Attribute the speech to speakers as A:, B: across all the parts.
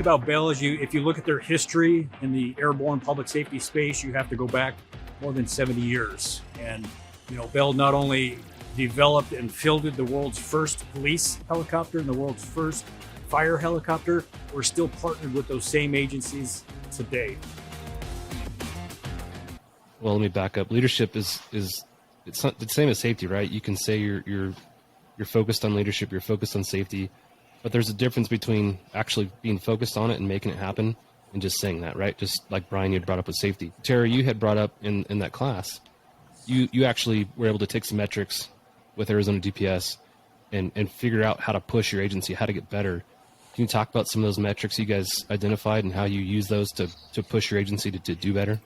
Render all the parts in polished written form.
A: about Bell is if you look at their history in the airborne public safety space, you have to go back more than 70 years. And, Bell not only developed and fielded the world's first police helicopter and the world's first fire helicopter, we're still partnered with those same agencies today.
B: Well, let me back up. Leadership is it's not the same as safety, right? You can say you're focused on leadership, you're focused on safety, but there's a difference between actually being focused on it and making it happen and just saying that, right? Just like Brian, you had brought up with safety. Terry, you had brought up in that class, you actually were able to take some metrics with Arizona DPS and figure out how to push your agency, how to get better. Can you talk about some of those metrics you guys identified and how you use those to push your agency to do better?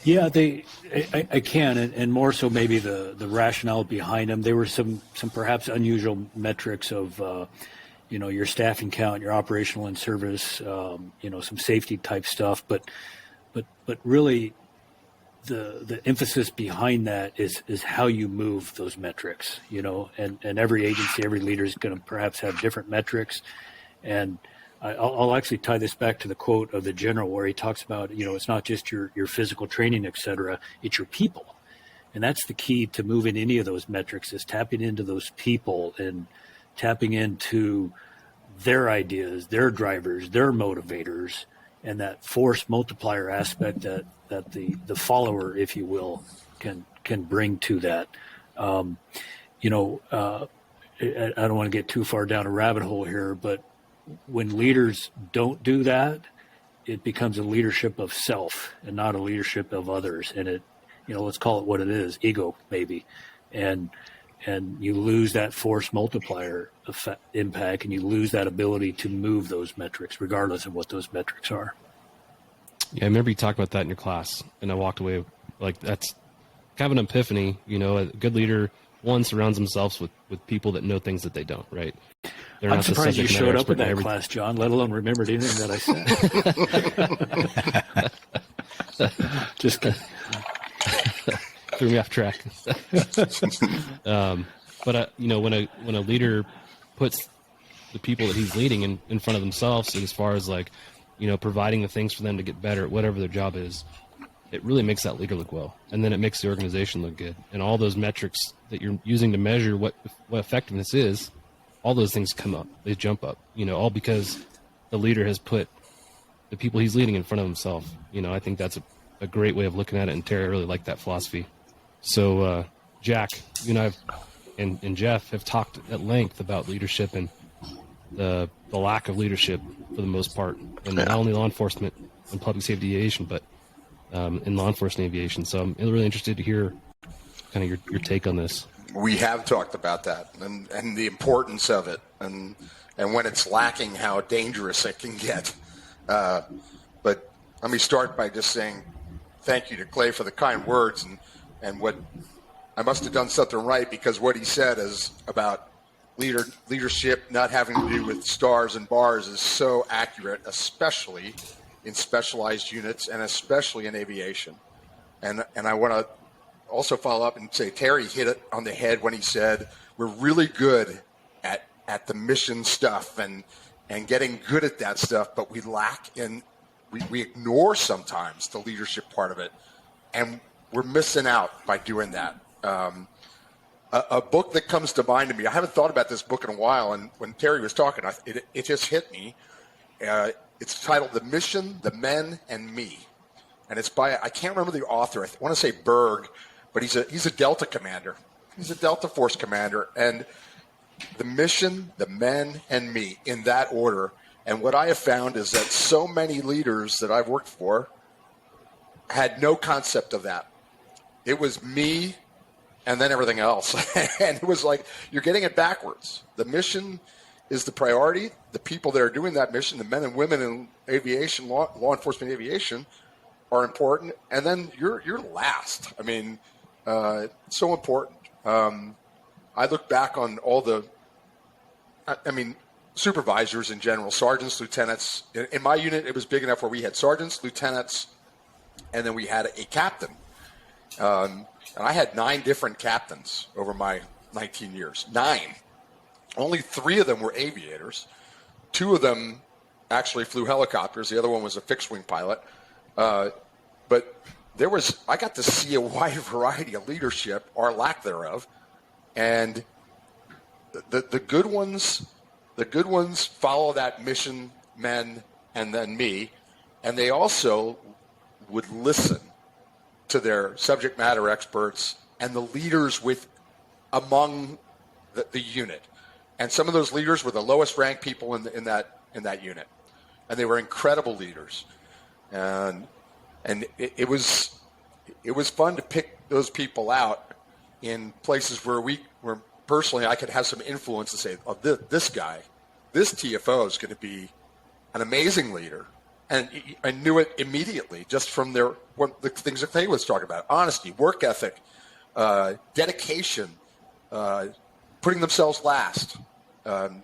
C: Yeah, I can, and more so maybe the rationale behind them. There were some perhaps unusual metrics of, your staffing count, your operational and service, some safety type stuff. But really, the emphasis behind that is how you move those metrics. And every agency, every leader is going to perhaps have different metrics, and I'll actually tie this back to the quote of the general where he talks about, it's not just your physical training, et cetera, it's your people. And that's the key to moving any of those metrics, is tapping into those people and tapping into their ideas, their drivers, their motivators, and that force multiplier aspect that the follower, if you will, can bring to that. I don't want to get too far down a rabbit hole here, but when leaders don't do that, it becomes a leadership of self and not a leadership of others. And it, let's call it what it is, ego maybe. And you lose that force multiplier impact, and you lose that ability to move those metrics, regardless of what those metrics are.
B: Yeah, I remember you talked about that in your class, and I walked away like that's kind of an epiphany. A good leader, one, surrounds themselves with people that know things that they don't, right?
C: I'm surprised you showed up at that class, John, let alone remembered anything that I said. Just kidding.
B: Threw me off track. But when a leader puts the people that he's leading in front of themselves, as far as providing the things for them to get better at whatever their job is, it really makes that leader look well, and then it makes the organization look good. And all those metrics that you're using to measure what effectiveness is, all those things come up, they jump up, all because the leader has put the people he's leading in front of himself. I think that's a great way of looking at it, and Terry, I really like that philosophy. So, Jack, you and I and Jeff have talked at length about leadership and the lack of leadership for the most part, in not only law enforcement and public safety aviation, but in law enforcement aviation. So I'm really interested to hear kind of your take on this.
D: We have talked about that and the importance of it, and when it's lacking, how dangerous it can get. But let me start by just saying thank you to Clay for the kind words, and what I must have done something right, because what he said is about leadership not having to do with stars and bars is so accurate, especially in specialized units and especially in aviation. And I want to also follow up and say Terry hit it on the head when he said we're really good at the mission stuff and getting good at that stuff, but we lack in we ignore sometimes the leadership part of it, and we're missing out by doing that. A book that comes to mind to me, I haven't thought about this book in a while, and when Terry was talking, it just hit me. It's titled The Mission, the Men, and Me. And it's by, I can't remember the author, I want to say Berg, but he's a Delta commander. He's a Delta Force commander. And the mission, the men, and me, in that order. And what I have found is that so many leaders that I've worked for had no concept of that. It was me and then everything else. And it was like, you're getting it backwards. The mission is the priority. The people that are doing that mission, the men and women in aviation, law enforcement aviation, are important. And then you're last. I mean, so important. I look back on all the, supervisors in general, sergeants, lieutenants. In my unit, it was big enough where we had sergeants, lieutenants, and then we had a captain. And I had 9 different captains over my 19 years. 9. Only 3 of them were aviators. 2 of them actually flew helicopters. The other one was a fixed-wing pilot. But I got to see a wide variety of leadership, or lack thereof, and the good ones follow that mission, men, and then me, and they also would listen to their subject matter experts and the leaders among the unit. And some of those leaders were the lowest ranked people in that unit, and they were incredible leaders. And it was fun to pick those people out in places where personally I could have some influence to say, oh, this guy, this TFO is going to be an amazing leader. And I knew it immediately just from the things that they was talking about: honesty, work ethic, dedication, putting themselves last,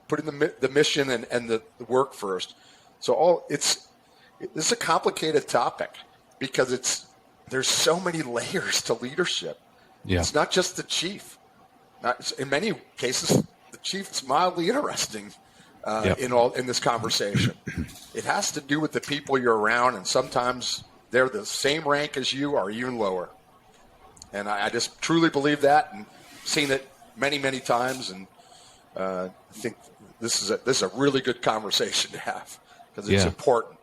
D: putting the mission and the work first. So this is a complicated topic because there's so many layers to leadership.
B: Yeah.
D: It's not just the chief. In many cases, the chief's mildly interesting in this conversation. It has to do with the people you're around, and sometimes they're the same rank as you or even lower. And I just truly believe that, and seen it many, many times. And I think this is a really good conversation to have because it's important.